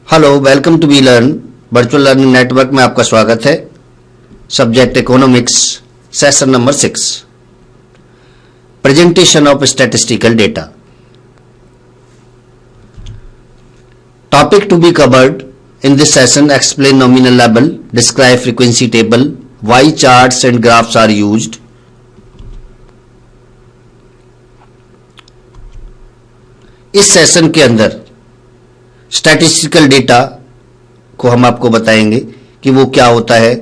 Hello, welcome to we learn virtual learning network में आपका स्वागत है। Subject economics, session number 6, presentation of statistical data. Topic to be covered in this session: explain nominal level, describe frequency table, why charts and graphs are used. इस session के अंदर statistical data को हम आपको बताएंगे कि वो क्या होता है,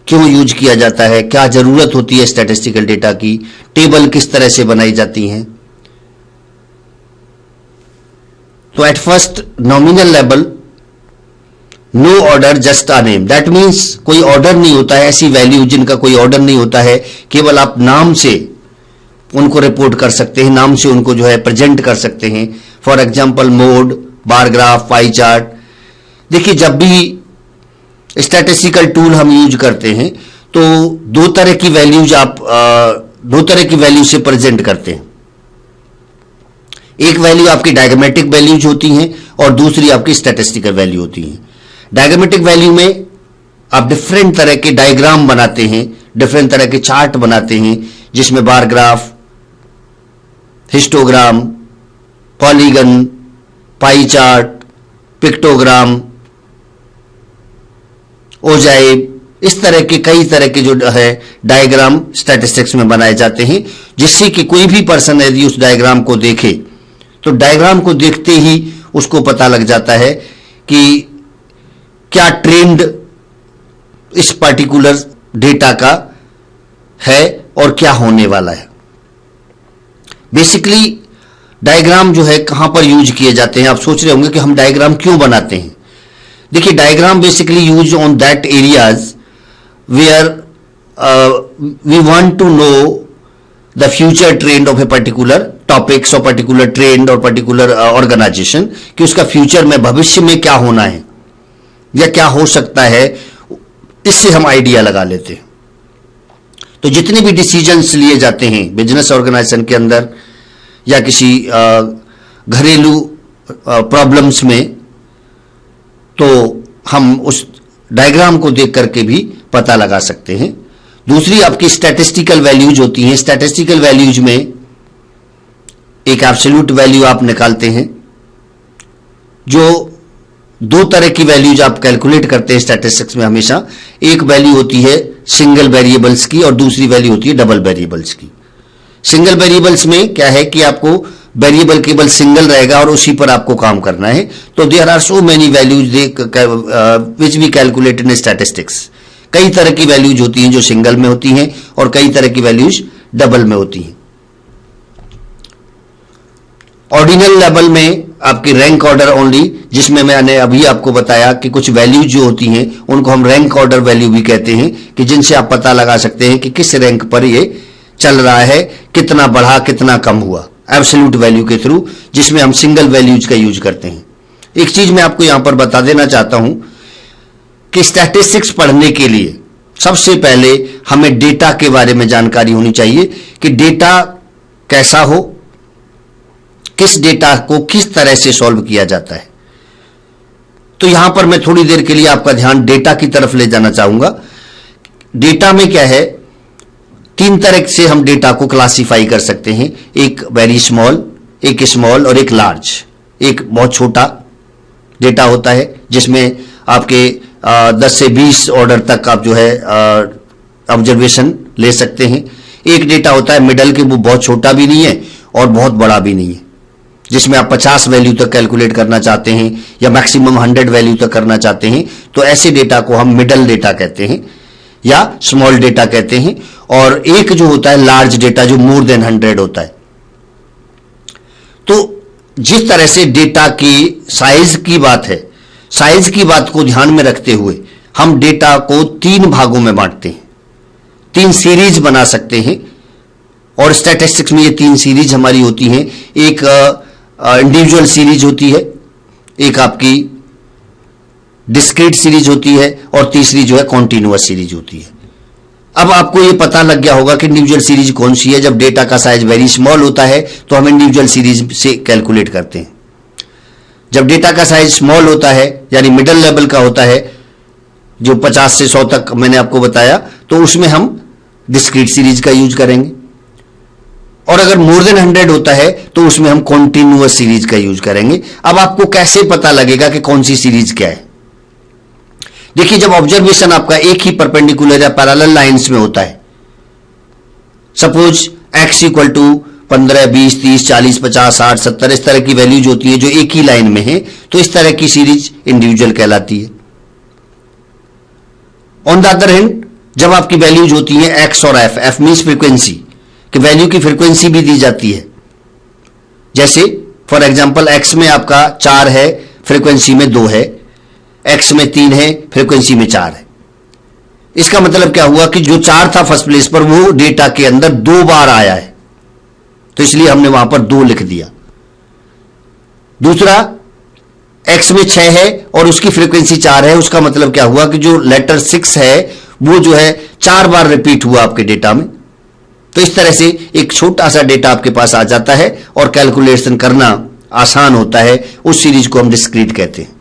क्यों यूज किया जाता है, क्या जरूरत होती है स्टैटिस्टिकल डेटा की, टेबल किस तरह से बनाई जाती हैं। तो at first, nominal level, no order just a name. That means कोई ऑर्डर नहीं होता है, ऐसी वैल्यू जिनका कोई ऑर्डर नहीं होता है, केवल आप नाम से उनको रिपोर्ट कर सकते हैं, नाम से उनको जो है प्रेजेंट कर सकते हैं। For example, mode, bar graph, pie chart. देखिए, जब भी स्टैटिस्टिकल टूल हम यूज करते हैं तो दो तरह की वैल्यू से प्रेजेंट करते हैं। एक वैल्यू आपकी डायग्रामेटिक वैल्यूज होती हैं और दूसरी आपकी स्टैटिस्टिकल वैल्यू होती हैं। डायग्रामेटिक वैल्यू में आप डिफरेंट तरह के डायग्राम बनाते हैं, डिफरेंट तरह के चार्ट बनाते हैं, जिसमें bar graph, histogram, polygon, pie chart, pictogram, ओजाइब, इस तरह के कई तरह के जो है डायग्राम स्टैटिस्टिक्स में बनाए जाते हैं, जिससे कि कोई भी पर्सन यदि उस डायग्राम को देखे तो डायग्राम को देखते ही उसको पता लग जाता है कि क्या ट्रेंड इस पर्टिकुलर डेटा का है और क्या होने वाला है। बेसिकली डायग्राम जो है कहां पर यूज किए जाते हैं। आप सोच रहे होंगे कि हम डायग्राम क्यों बनाते हैं। देखिए, diagram basically use on that areas where we want to know the future trend of a particular topics और पर्टिकुलर ट्रेंड और पर्टिकुलर ऑर्गेनाइजेशन, कि उसका फ्यूचर में, भविष्य में क्या होना है या क्या हो सकता है, इससे हम आइडिया लगा लेते हैं। तो जितने भी डिसीजंस लिए जाते हैं बिजनेस ऑर्गेनाइजेशन के अंदर या किसी घरेलू प्रॉब्लम्स में, तो हम उस डायग्राम को देख करके भी पता लगा सकते हैं। दूसरी आपकी स्टैटिस्टिकल वैल्यूज होती हैं। स्टैटिस्टिकल वैल्यूज में एक एब्सोल्यूट वैल्यू आप निकालते हैं। जो दो तरह की वैल्यूज आप कैलकुलेट करते हैं स्टैटिस्टिक्स में हमेशा, एक वैल्यू होती है सिंगल वेरिएबल्स की और दूसरी वैल्यू होती है डबल वेरिएबल्स की। सिंगल वेरिएबल्स में क्या है कि आपको वेरिएबल केवल सिंगल रहेगा और उसी पर आपको काम करना है। तो there are so many values which we calculate in statistics. कई तरह की वैल्यूज होती हैं जो सिंगल में होती हैं और कई तरह की वैल्यूज डबल में होती हैं। ऑर्डिनल लेवल में आपकी रैंक ऑर्डर ओनली, जिसमें मैंने अभी आपको बताया कि कुछ वैल्यूज जो होती हैं उनको हम रैंक ऑर्डर वैल्यू भी कहते हैं, कि जिनसे आप पता लगा सकते हैं कि किस रैंक पर ये चल रहा है, कितना बढ़ा कितना कम हुआ, एब्सोल्यूट वैल्यू के थ्रू, जिसमें हम सिंगल वैल्यूज का यूज करते हैं। एक चीज मैं आपको यहां पर बता देना चाहता हूं कि स्टैटिस्टिक्स पढ़ने के लिए सबसे पहले हमें डेटा के बारे में जानकारी होनी चाहिए कि डेटा कैसा हो, किस डेटा को किस तरह से सॉल्व किया जाता है। तो यहां पर मैं थोड़ी देर के लिए आपका ध्यान डेटा की तरफ ले जाना चाहूंगा। डेटा में क्या है, तीन तरह से हम डेटा को क्लासिफाई कर सकते हैं। एक वेरी स्मॉल, एक स्मॉल और एक लार्ज। एक बहुत छोटा डेटा होता है जिसमें आपके 10 से 20 ऑर्डर तक आप जो है ऑब्जर्वेशन ले सकते हैं। एक डेटा होता है मिडल के, वो बहुत छोटा भी नहीं है और बहुत बड़ा भी नहीं है, जिसमें आप 50 वैल्यू तक कैलकुलेट करना चाहते हैं या मैक्सिमम 100 वैल्यू तक करना चाहते हैं। तो ऐसे डेटा को हम मिडल डेटा कहते हैं या स्मॉल डेटा कहते हैं। और एक जो होता है लार्ज डेटा, जो मोर देन 100 होता है। तो जिस तरह से डेटा की साइज की बात है, साइज की बात को ध्यान में रखते हुए हम डेटा को 3 भागों में बांटते हैं, 3 सीरीज बना सकते हैं। और स्टैटिस्टिक्स में ये 3 सीरीज हमारी होती हैं। एक इंडिविजुअल सीरीज होती है, एक आपकी डिस्क्रीट सीरीज होती है और तीसरी जो है कॉन्टिन्यूअस सीरीज होती है। अब आपको ये पता लग गया होगा कि इंडिविजुअल सीरीज कौन सी है। जब डेटा का साइज वेरी स्मॉल होता है तो हम इंडिविजुअल सीरीज से कैलकुलेट करते हैं। जब डेटा का साइज स्मॉल होता है यानी मिडिल लेवल का होता है, जो 50 से 100 तक मैंने आपको बताया, तो उसमें हम डिस्क्रीट सीरीज का यूज करेंगे। और अगर मोर देन 100 होता है तो उसमें हम कॉन्टिन्यूअस सीरीज का यूज करेंगे। अब आपको कैसे पता लगेगा कि कौन सी सीरीज क्या है? देखिए, जब ऑब्जर्वेशन आपका एक ही परपेंडिकुलर या पैरेलल लाइंस में होता है, सपोज x इक्वल टू 15, 20, 30, 40, 50, 60, 70 इस तरह की वैल्यूज होती है जो एक ही लाइन में है, तो इस तरह की सीरीज इंडिविजुअल कहलाती है। ऑन द अदर हैंड, जब आपकी वैल्यूज होती है x और f मीन्स फ्रीक्वेंसी, कि वैल्यू की फ्रीक्वेंसी भी दी जाती है। जैसे फॉर एग्जांपल x में आपका 4 है, फ्रीक्वेंसी में 2 है, x में 3 है, फ्रीक्वेंसी में 4 है। इसका मतलब क्या हुआ कि जो 4 था फर्स्ट प्लेस पर, वो डेटा के अंदर 2 बार आया है, तो इसलिए हमने वहां पर 2 लिख दिया। दूसरा, x में 6 है और उसकी फ्रीक्वेंसी 4 है, उसका मतलब क्या हुआ कि जो लेटर 6 है वो जो है 4 बार रिपीट हुआ आपके डेटा में। तो इस तरह से एक छोटा सा डेटा आपके पास आ जाता है और कैलकुलेशन करना आसान होता है। उस सीरीज को हम डिस्क्रीट कहते हैं।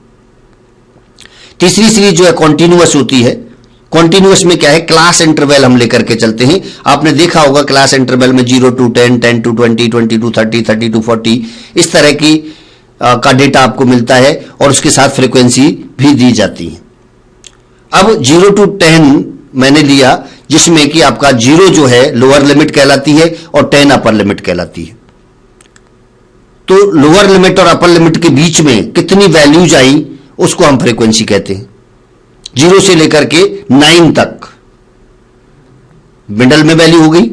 तीसरी सीरीज जो है कॉन्टिन्यूअस होती है। कॉन्टिन्यूअस में क्या है, क्लास इंटरवल हम लेकर के चलते हैं। आपने देखा होगा क्लास इंटरवल में 0 to 10, 10 to 20, 20 to 30, 30 to 40 इस तरह की का डेटा आपको मिलता है और उसके साथ फ्रीक्वेंसी भी दी जाती है। अब 0 to 10 मैंने लिया, जिसमें कि आपका 0 जो है लोअर लिमिट कहलाती है और 10 अपर लिमिट कहलाती है। तो लोअर लिमिट और अपर लिमिट के बीच में कितनी वैल्यूज आई उसको हम फ्रीक्वेंसी कहते हैं। 0 से लेकर के 9 तक मिडल में वैल्यू हो गई,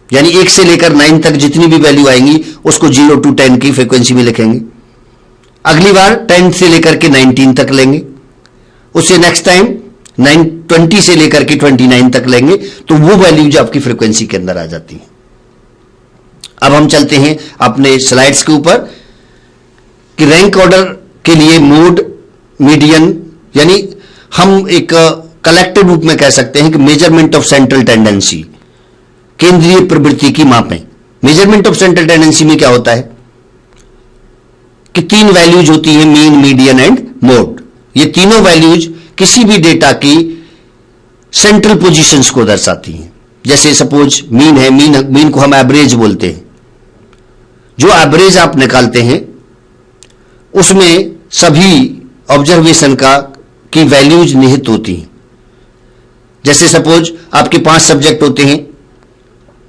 यानी 1 से लेकर 9 तक जितनी भी वैल्यू आएंगी उसको 0 to 10 की फ्रीक्वेंसी में लिखेंगे। अगली बार 10 से लेकर के 19 तक लेंगे, उससे नेक्स्ट टाइम 20 से लेकर के 29 तक लेंगे, तो वो वैल्यूज आपकी फ्रीक्वेंसी के अंदर आ जाती है। अब हम चलते हैं अपने स्लाइड्स के ऊपर कि रैंक ऑर्डर के लिए मोड, मीडियन, यानी हम एक कलेक्टिव रूप में कह सकते हैं कि मेजरमेंट ऑफ सेंट्रल टेंडेंसी, केंद्रीय प्रवृत्ति की मापें। मेजरमेंट ऑफ सेंट्रल टेंडेंसी में क्या होता है कि 3 वैल्यूज होती हैं, मीन, मीडियन एंड मोड। ये तीनों वैल्यूज किसी भी डेटा की सेंट्रल पोजीशंस को दर्शाती हैं। जैसे सपोज मीन है, मीन को हम एवरेज बोलते हैं। जो एवरेज आप निकालते हैं उसमें सभी ऑब्जर्वेशन की वैल्यूज निहित होती हैं। जैसे सपोज आपके 5 सब्जेक्ट होते हैं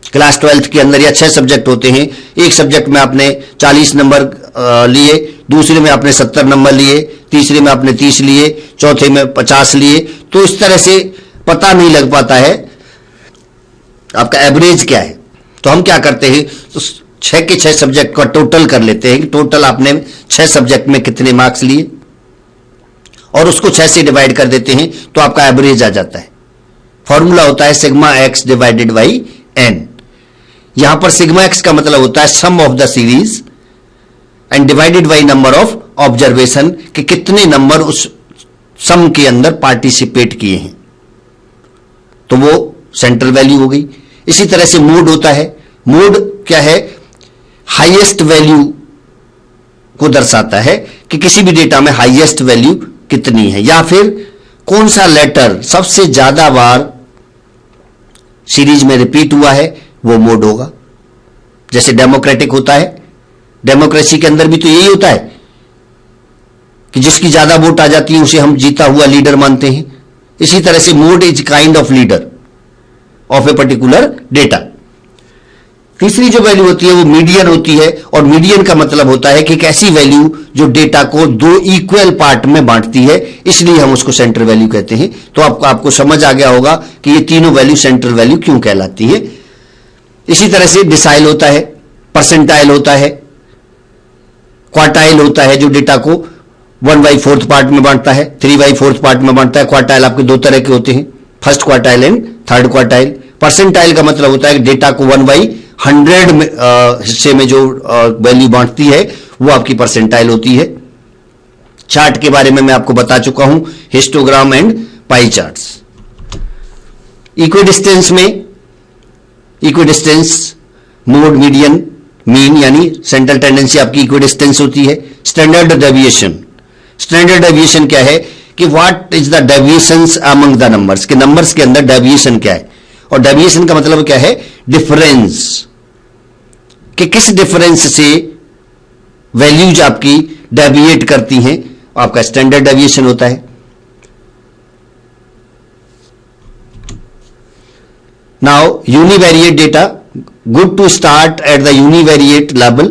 क्लास 12th के अंदर, या 6 सब्जेक्ट होते हैं। एक सब्जेक्ट में आपने 40 नंबर लिए, दूसरे में आपने 70 नंबर लिए, तीसरे में आपने 30 लिए, चौथे में 50 लिए। तो इस तरह से पता नहीं लग पाता है आपका एवरेज क्या है। तो हम क्या करते हैं, तो 6 के 6 सब्जेक्ट का टोटल कर लेते हैं कि टोटल आपने 6 सब्जेक्ट में कितने मार्क्स लिए, और उसको 6 से डिवाइड कर देते हैं तो आपका एवरेज आ जाता है। फॉर्मूला होता है sigma X divided by N. यहां पर सिग्मा एक्स का मतलब होता है sum of the series and divided by number of observation, कि कितने नंबर उस सम के अंदर पार्टिसिपेट किए हैं, तो वो सेंट्रल वैल्यू हो गई। इसी तरह से मोड होता है। मोड क्या है, हाईएस्ट वैल्यू को दर्शाता है कि किसी भी डेटा में हाईएस्ट वैल्यू कितनी है, या फिर कौन सा लेटर सबसे ज्यादा बार सीरीज में रिपीट हुआ है, वो मोड होगा। जैसे डेमोक्रेटिक होता है, डेमोक्रेसी के अंदर भी तो यही होता है कि जिसकी ज्यादा वोट आ जाती है उसे हम जीता हुआ लीडर मानते हैं। इसी तरह से mode is kind of leader of a particular data. तीसरी जो वैल्यू होती है वो मीडियन होती है, और मीडियन का मतलब होता है कि एक ऐसी वैल्यू जो डेटा को 2 इक्वल पार्ट में बांटती है, इसलिए हम उसको सेंट्रल वैल्यू कहते हैं। तो आपको समझ आ गया होगा कि ये तीनों वैल्यू सेंट्रल वैल्यू क्यों कहलाती है। इसी तरह से डिसाइल होता है, परसेंटाइल होता है, क्वार्टाइल होता है जो डेटा को 1/4 पार्ट में बांटता है, 3/4 पार्ट में बांटता है। क्वार्टाइल आपके 2 तरह के होते हैं, first quartile and third quartile. Percentile का मतलब होता है कि डेटा को 1/100 हिस्से में जो वैल्यू बांटती है वो आपकी परसेंटाइल होती है। चार्ट के बारे में मैं आपको बता चुका हूं, histogram and pie charts. Equidistance में इक्विडिस्टेंस, मोड, मीडियन, मीन यानी सेंट्रल टेंडेंसी आपकी इक्विडिस्टेंस होती है। स्टैंडर्ड डेविएशन, स्टैंडर्ड डेविएशन क्या है कि what is the deviations among the numbers, कि नंबर्स के अंदर डेविएशन क्या है। और डेविएशन का मतलब क्या है, डिफरेंस, कि किस डिफरेंस से वैल्यूज आपकी डेविएट करती हैं, आपका स्टैंडर्ड डेविएशन होता है। Now univariate data, good to start at the univariate level.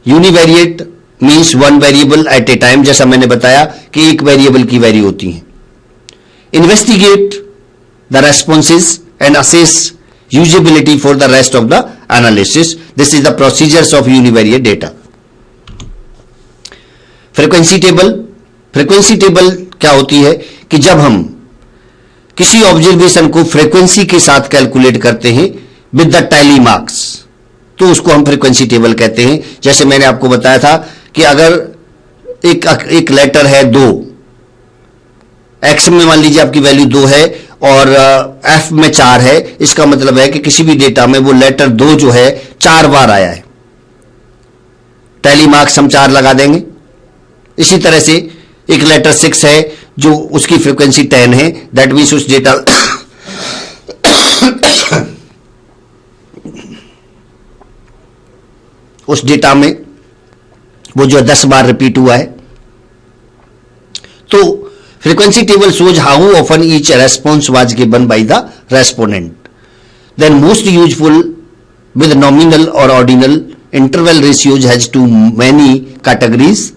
Univariate means one variable at a time, जैसा मैंने बताया कि एक वेरिएबल की वैल्यू होती है। Investigate the responses and assess usability for the rest of the analysis. This is the procedures of univariate data. Frequency table, frequency table क्या होती है कि जब हम किसी ऑब्जर्वेशन को फ्रीक्वेंसी के साथ कैलकुलेट करते हैं विद द टैली मार्क्स, तो उसको हम फ्रीक्वेंसी टेबल कहते हैं। जैसे मैंने आपको बताया था कि अगर एक लेटर है 2, एक्स में मान लीजिए आपकी वैल्यू 2 है और एफ में 4 है, इसका मतलब है कि किसी भी डेटा में वो लेटर 2 जो है 4 बार आया है, टैली मार्क्स हम 4 लगा देंगे। इसी तरह से एक लेटर 6 है जो उसकी फ्रीक्वेंसी 10 है, दैट मीन्स उस डेटा उस डेटा में वो जो 10 बार रिपीट हुआ है। तो frequency table shows how often each response was given by the respondent. Then most useful with nominal or ordinal interval ratios has too many categories.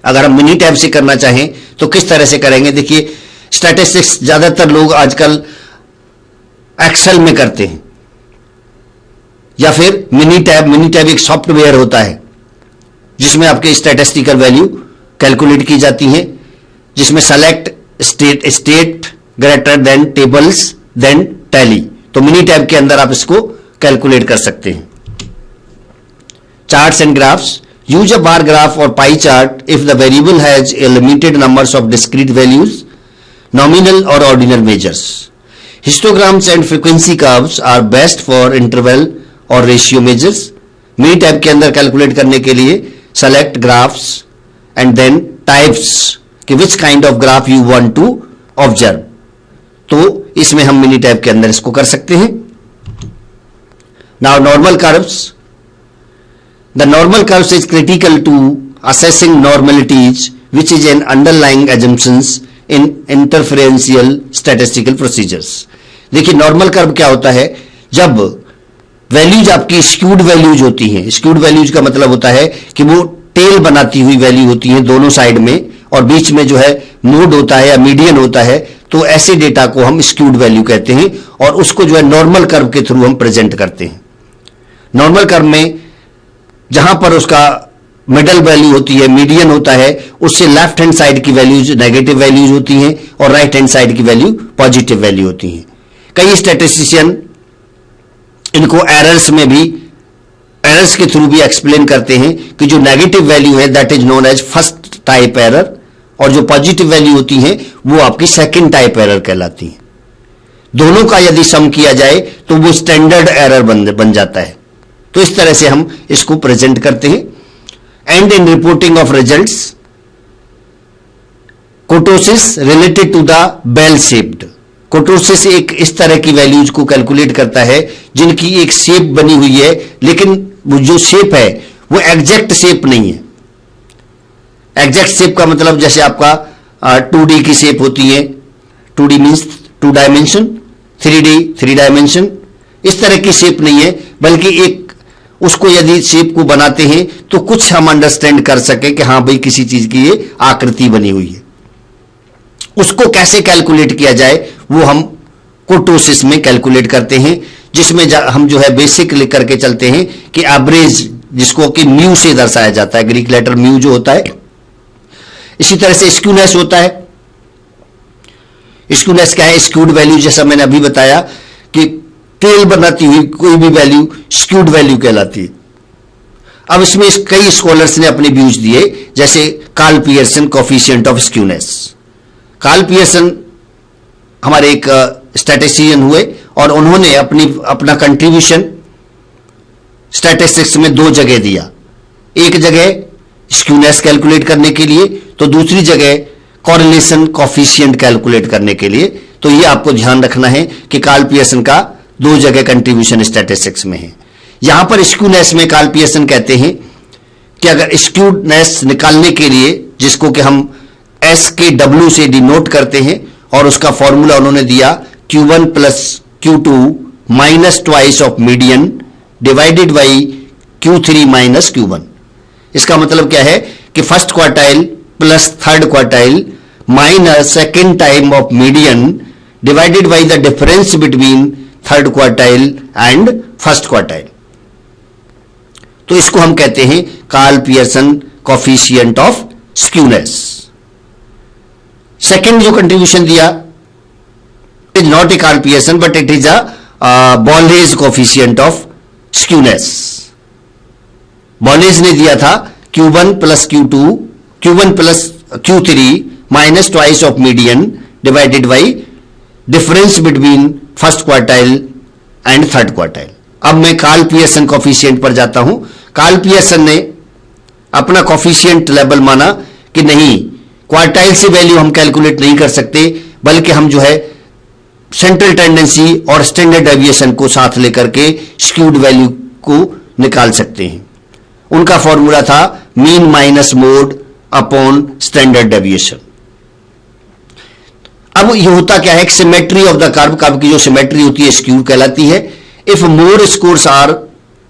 अगर हम मिनी टैब से करना चाहें तो किस तरह से करेंगे, देखिए स्टैटिस्टिक्स ज्यादातर लोग आजकल एक्सेल में करते हैं या फिर मिनी टैब एक सॉफ्टवेयर होता है जिसमें आपके स्टैटिस्टिकल वैल्यू कैलकुलेट की जाती हैं, जिसमें select stat greater than tables then tally. तो मिनी टैब के अंदर आप इसको कैलकुलेट कर सकते हैं। Charts and graphs, use a bar graph और pie chart if the variable has a limited numbers of discrete values, nominal और ordinal measures. Histograms and frequency curves are best for interval और ratio measures. Minitab के अंदर calculate करने के लिए select graphs and then types कि which kind of graph you want to observe, तो इसमें हम मिनी टैब के अंदर इसको कर सकते हैं। Now normal curves, the normal curves is critical to assessing normalities which is an underlying assumptions in interferential statistical procedures. देखिए नॉर्मल कर्व क्या होता है, जब वैल्यूज आपकी स्क्यूड वैल्यूज होती हैं। स्क्यूड वैल्यूज का मतलब होता है कि वो टेल बनाती हुई वैल्यू होती है दोनों साइड में, और बीच में जो है मोड होता है या मीडियन होता है, तो ऐसे डेटा को हम स्क्यूड वैल्यू कहते हैं और उसको जो है नॉर्मल कर्व के थ्रू हम प्रेजेंट करते हैं। नॉर्मल कर्व में जहां पर उसका मिडल वैल्यू होती है, मीडियन होता है, उससे लेफ्ट हैंड साइड की वैल्यूज नेगेटिव वैल्यूज होती हैं और राइट हैंड साइड की वैल्यू पॉजिटिव वैल्यू होती हैं। कई स्टैटिस्टिशियन इनको एरर्स में भी, एरर्स के थ्रू भी एक्सप्लेन करते हैं कि जो नेगेटिव वैल्यू है that is known as first type error, और जो पॉजिटिव वैल्यू होती है वो आपकी सेकंड टाइप एरर कहलाती है। दोनों का यदि सम किया जाए तो वो स्टैंडर्ड एरर बन जाता है। तो इस तरह से हम इसको प्रेजेंट करते हैं। And in reporting of results, kurtosis related to the bell shaped. Kurtosis एक इस तरह की वैल्यूज को कैलकुलेट करता है जिनकी एक शेप बनी हुई है, लेकिन वो जो शेप है वो एग्जैक्ट शेप नहीं है। एग्जैक्ट शेप का मतलब जैसे आपका 2D की शेप होती है, 2D means 2 dimension, 3D 3 dimension, इस तरह की शेप नहीं है, बल्कि एक उसको यदि शेप को बनाते हैं तो कुछ हम अंडरस्टैंड कर सके कि हाँ भाई किसी चीज की ये आकृति बनी हुई है। उसको कैसे कैलकुलेट किया जाए वो हम कोटोसिस में कैलकुलेट करते हैं, जिसमें हम जो है बेसिक लिख करके चलते हैं कि एवरेज, जिसको कि म्यू से दर्शाया जाता है, ग्रीक लेटर म्यू जो होता है। इसी तरह से स्क्यूनेस होता है। स्क्यूनेस क्या है, स्क्यूड वैल्यू, जैसा मैंने अभी बताया कि टेल बनाती हुई कोई भी वैल्यू स्क्यूड वैल्यू कहलाती है। अब इसमें कई स्कॉलर्स ने अपने व्यूज दिए, जैसे Karl Pearson, coefficient of skewness. Karl Pearson हमारे एक स्टैटिस्टिशियन हुए और उन्होंने अपना कंट्रीब्यूशन स्टैटिस्टिक्स में दो जगह दिया, एक जगह स्क्यूनेस कैलकुलेट करने के लिए, तो दूसरी जगह कॉरिलेशन कॉफिशिएंट कैलकुलेट करने के लिए। तो ये आपको ध्यान रखना है कि कार्ल पियर्सन का दो जगह कंट्रीब्यूशन स्टैटिस्टिक्स में है। यहां पर स्क्यूनेस में कार्ल पियर्सन कहते हैं कि अगर स्क्यूनेस निकालने के लिए, जिसको कि हम एस के डब्ल्यू से डिनोट करते हैं, और उसका फॉर्मूला उन्होंने दिया Q1 plus Q2 minus twice of median divided by Q3 minus Q1। इसका मतलब क्या है कि first quartile plus third quartile minus second time of median divided by the difference between third quartile and first quartile. तो इसको हम कहते हैं Karl Pearson coefficient of skewness. Second जो कंट्रीब्यूशन दिया is not a Karl Pearson but it is a Bowley coefficient of skewness. Bowley ने दिया था Q1 plus Q1 plus Q3 minus twice of median divided by difference between first quartile and third quartile. अब मैं Karl Pearson coefficient पर जाता हूं। Karl Pearson ने अपना कॉफिशिएंट लेवल माना कि नहीं, क्वार्टाइल से वैल्यू हम कैलकुलेट नहीं कर सकते, बल्कि हम जो है सेंट्रल टेंडेंसी और स्टैंडर्ड डेविएशन को साथ लेकर के स्क्यूड वैल्यू को निकाल सकते हैं। उनका फॉर्मूला था mean minus mode upon standard deviation. अब ये होता क्या है कि सिमेट्री ऑफ द कर्व की जो सिमेट्री होती है स्क्यू कहलाती है। If more scores are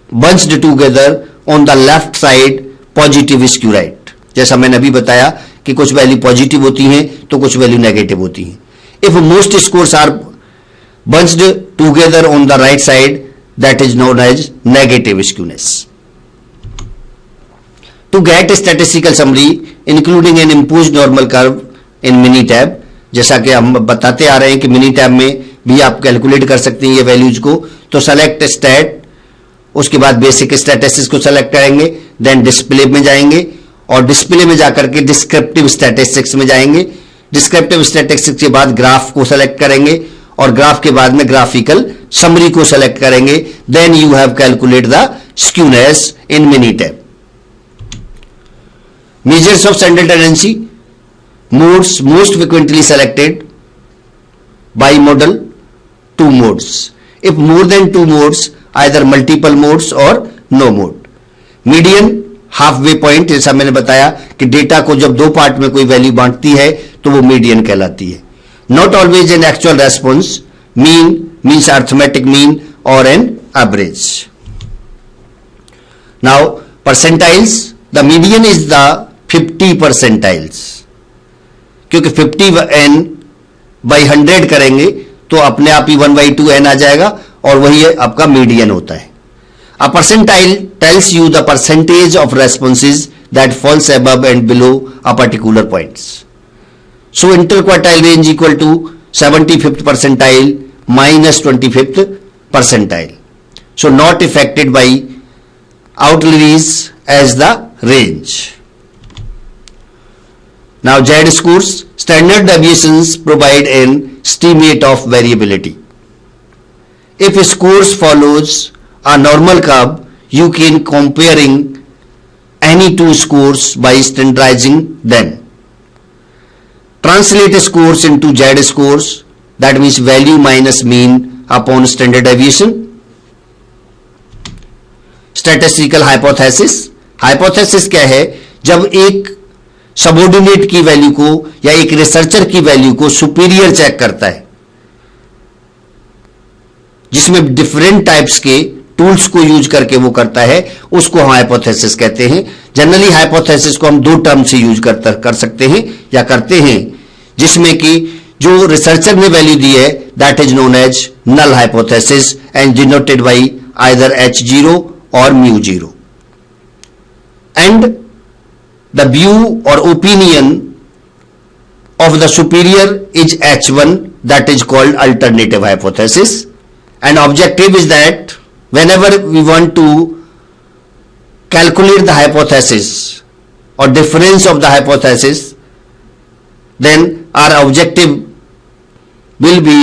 bunched together on the left side positive skew right. जैसा मैंने अभी बताया कि कुछ वैल्यू पॉजिटिव होती हैं तो कुछ वैल्यू नेगेटिव होती हैं। If most scores are bunched together on the right side that is known as negative skewness. To get a statistical summary including an imposed normal curve in Minitab, जैसा कि हम बताते आ रहे हैं कि Minitab में भी आप कैलकुलेट कर सकते हैं ये वैल्यूज को। तो सेलेक्ट स्टैट, उसके बाद बेसिक स्टैटिस्टिक्स को सेलेक्ट करेंगे, देन डिस्प्ले में जाएंगे और डिस्प्ले में जाकर के डिस्क्रिप्टिव स्टैटिस्टिक्स में जाएंगे। डिस्क्रिप्टिव स्टैटिस्टिक्स के बाद ग्राफ को सेलेक्ट करेंगे और ग्राफ के बाद में ग्राफिकल समरी को सेलेक्ट करेंगे। Then you have calculate the skewness in Minitab। Measures of standard tendency, modes most frequently selected by model, two modes. If more than two modes, either multiple modes or no mode. Median, halfway point, जैसा मैंने बताया कि data को जब दो part में कोई value बांटती है तो वो मीडियन कहलाती है। Not always an actual response, mean means arithmetic mean or an average. Now percentiles, the median is the 50 percentiles, क्योंकि 50n बाई 100 करेंगे तो अपने आप ही 1/2n आ जाएगा और वही आपका मीडियन होता है। A percentile tells you the percentage of responses that falls above and below a particular points. So interquartile range equal to 75th percentile minus 25th percentile. So not affected by outliers as the range. Now Z scores, standard deviations provide an estimate of variability. If scores follows a normal curve, you can comparing any two scores by standardizing them. Translate scores into Z scores, that means value minus mean upon standard deviation. Statistical hypothesis, hypothesis क्या है? जब एक subordinate की value को या एक researcher की value को सुपीरियर चेक करता है, जिसमें डिफरेंट टाइप्स के टूल्स को यूज करके वो करता है, उसको हम हाइपोथेसिस कहते हैं। जनरली हाइपोथेसिस को हम दो टर्म से यूज कर सकते हैं या करते हैं, जिसमें कि जो रिसर्चर ने वैल्यू दी है that is known as null hypothesis and denoted by either H0 और μ0 and the view or opinion of the superior is H1, that is called alternative hypothesis, and objective is that whenever we want to calculate the hypothesis or difference of the hypothesis, then our objective will be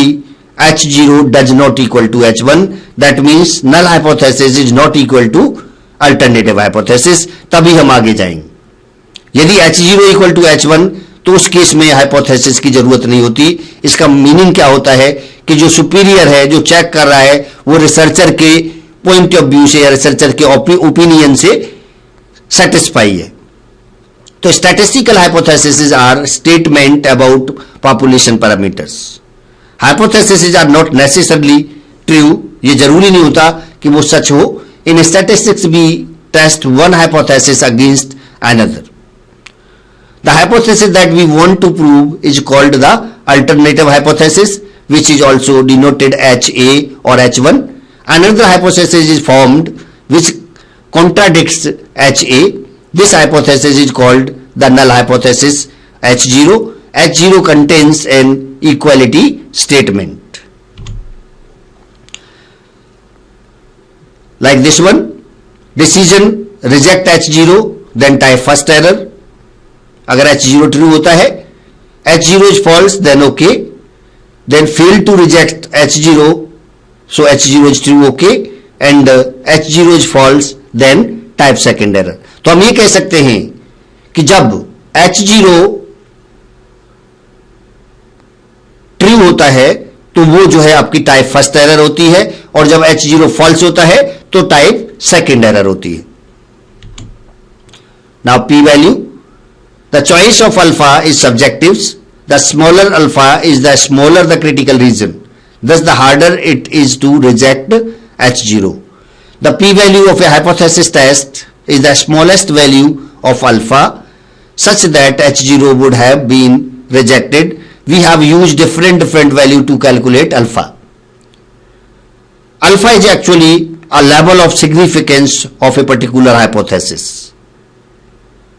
H0 does not equal to H1, that means null hypothesis is not equal to alternative hypothesis, तभी हम आगे जाएंगे। यदि H0 equal to H1 तो उस case में hypothesis की जरूरत नहीं होती। इसका मीनिंग क्या होता है कि जो सुपीरियर है, जो चेक कर रहा है, वो रिसर्चर के पॉइंट ऑफ व्यू से या रिसर्चर के ओपिनियन से सेटिस्फाई है। तो statistical hypothesis are statement about population parameters. Hypothesis are not necessarily true, ये जरूरी नहीं होता कि वो सच हो। In statistics we test one hypothesis against another. The hypothesis that we want to prove is called the alternative hypothesis, which is also denoted HA or H1. Another hypothesis is formed which contradicts HA. This hypothesis is called the null hypothesis H0. H0 contains an equality statement. Like this one, decision reject H0, then type first error. अगर H0 true होता है, H0 is false, then okay, then fail to reject H0, so H0 is true, okay, and H0 is false, then type second error. तो हम ये कह सकते हैं कि जब H0 ट्रू होता है तो वो जो है आपकी टाइप फर्स्ट एरर होती है, और जब H0 फॉल्स होता है तो टाइप सेकेंड एरर होती है। Now P value, the choice of alpha is subjective. The smaller alpha is the smaller the critical region, thus the harder it is to reject H0. The p value of a hypothesis test is the smallest value of alpha such that H0 would have been rejected. We have used different value to calculate alpha. Alpha is actually a level of significance of a particular hypothesis.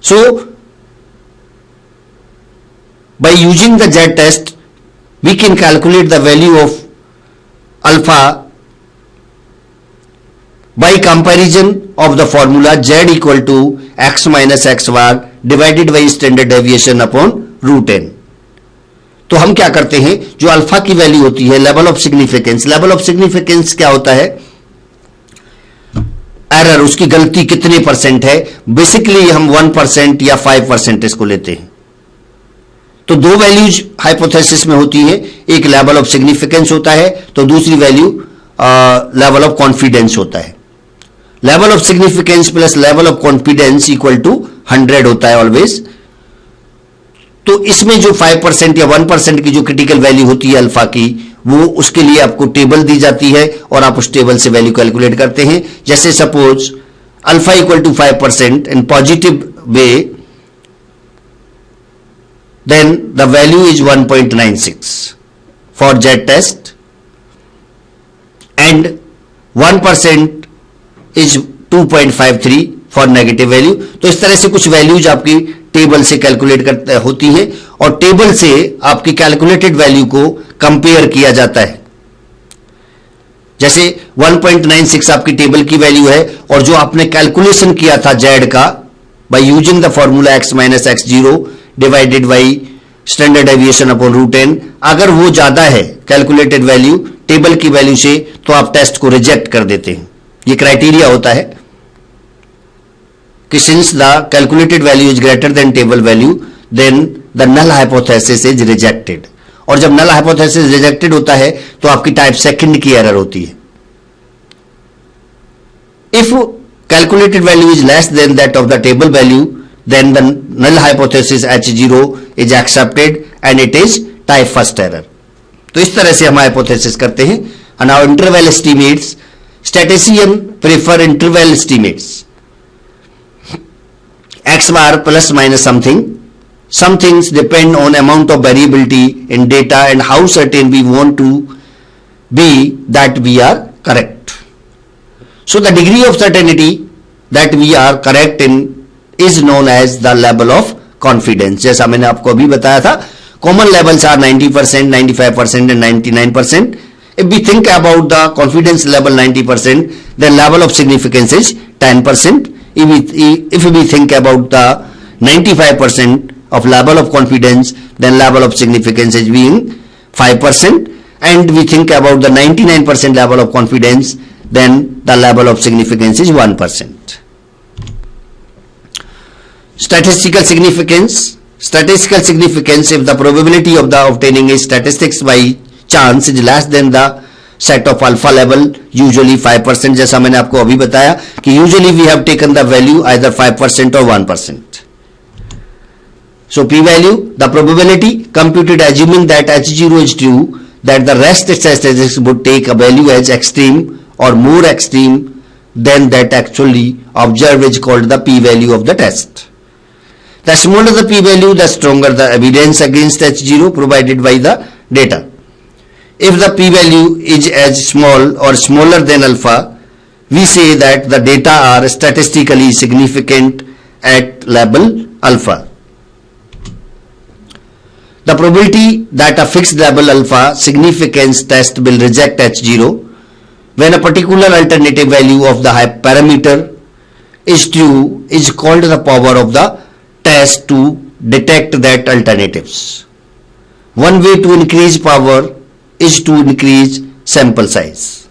So by using the Z test, we can calculate the value of alpha by comparison of the formula Z equal to x minus x bar divided by standard deviation upon root n. तो हम क्या करते हैं, जो alpha की value होती है, level of significance, level of significance क्या होता है, एरर, उसकी गलती कितने परसेंट है। बेसिकली हम 1% या 5% इसको लेते हैं। तो दो वैल्यूज हाइपोथेसिस में होती है, एक लेवल ऑफ सिग्निफिकेंस होता है, तो दूसरी वैल्यू लेवल ऑफ कॉन्फिडेंस होता है। Level of significance plus level of confidence equal to 100 होता है ऑलवेज। तो इसमें जो 5% या 1% की जो क्रिटिकल वैल्यू होती है अल्फा की, वो उसके लिए आपको टेबल दी जाती है और आप उस टेबल से वैल्यू कैलकुलेट करते हैं। जैसे suppose alpha equal to 5% in positive way, then the value is 1.96 for Z test and 1% is 2.53 for negative value. तो इस तरह से कुछ वैल्यूज आपकी टेबल से कैलकुलेट करते होती है और टेबल से आपकी कैलकुलेटेड वैल्यू को कंपेयर किया जाता है। जैसे 1.96 आपकी टेबल की वैल्यू है और जो आपने कैलकुलेशन किया था Z का by using the formula x minus x0 divided by standard deviation upon root n, अगर वो ज्यादा है कैलकुलेटेड वैल्यू टेबल की वैल्यू से, तो आप टेस्ट को रिजेक्ट कर देते हैं। ये क्राइटेरिया होता है कि since the calculated value is greater than table value then the null hypothesis is rejected. और जब नल हाइपोथेसिस रिजेक्टेड होता है तो आपकी टाइप सेकंड की एरर होती है। If calculated value is less than that of the table value, then the null hypothesis H0 is accepted and it is type first error. तो इस तरह से हम हाइपोथेसिस करते हैं। Now interval estimates, statistician prefer interval estimates, x bar plus minus something. Some things depend on amount of variability in data and how certain we want to be that we are correct. So the degree of certainty that we are correct in is known as the level of confidence. जैसा मैंने आपको अभी बताया था, common levels are 90%, 95% and 99%. If we think about the confidence level 90%, then level of significance is 10%. If we think about the 95% of level of confidence, then level of significance is being 5%. and we think about the 99% level of confidence, then the level of significance is 1%. Statistical significance. Statistical significance, if the probability of the obtaining a statistics by chance is less than the set of alpha level, usually 5%. जैसा मैंने आपको अभी बताया कि usually we have taken the value either 5% or 1%. So p value, the probability computed assuming that H0 is true, that the rest statistics would take a value as extreme or more extreme than that actually observed, is called the p value of the test. The smaller the p value, the stronger the evidence against H0 provided by the data. If the p value is as small or smaller than alpha, we say that the data are statistically significant at level alpha. The probability that a fixed level alpha significance test will reject H0 when a particular alternative value of the parameter is true is called the power of the test to detect that alternatives. One way to increase power is to increase sample size.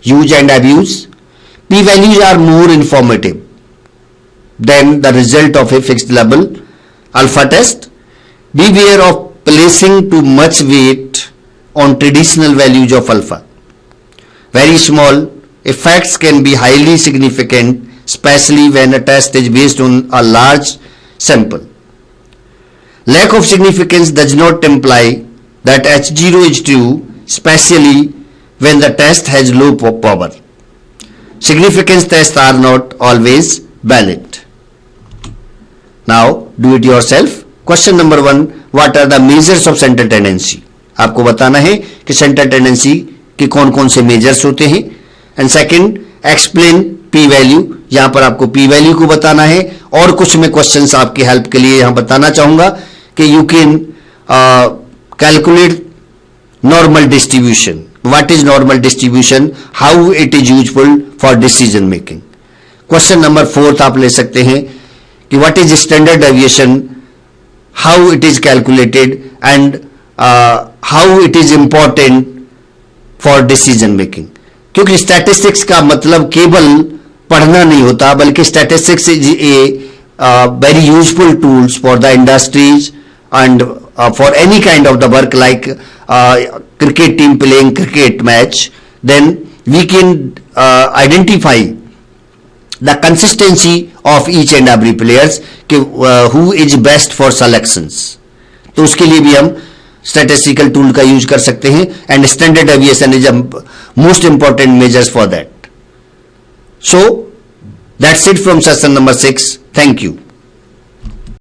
Use and abuse. P values are more informative than the result of a fixed level alpha test. Beware of placing too much weight on traditional values of alpha. Very small effects can be highly significant, especially when a test is based on a large sample. Lack of significance does not imply that H0 is true, especially when the test has low power. Significance tests are not always valid. Now do it yourself. Question number 1, what are the measures of central tendency? आपको बताना है कि central tendency के कौन कौन से measures होते हैं. And second, explain P value. यहां पर आपको पी वैल्यू को बताना है. और कुछ मैं क्वेश्चंस आपकी हेल्प के लिए यहां बताना चाहूंगा कि you can calculate normal distribution. What is normal distribution, how it is useful for decision making. Question number 4 आप ले सकते हैं कि what is standard deviation, how it is calculated and how it is important for decision making. क्योंकि statistics का मतलब केवल पढ़ना नहीं होता, बल्कि statistics is a very useful tools for the industries and for any kind of the work like cricket team playing cricket match. Then we can identify the consistency of each and every players कि who is best for selections. तो उसके लिए भी हम statistical tool का use कर सकते हैं. And standard deviation is a most important measures for that. So that's it from session number 6. Thank you.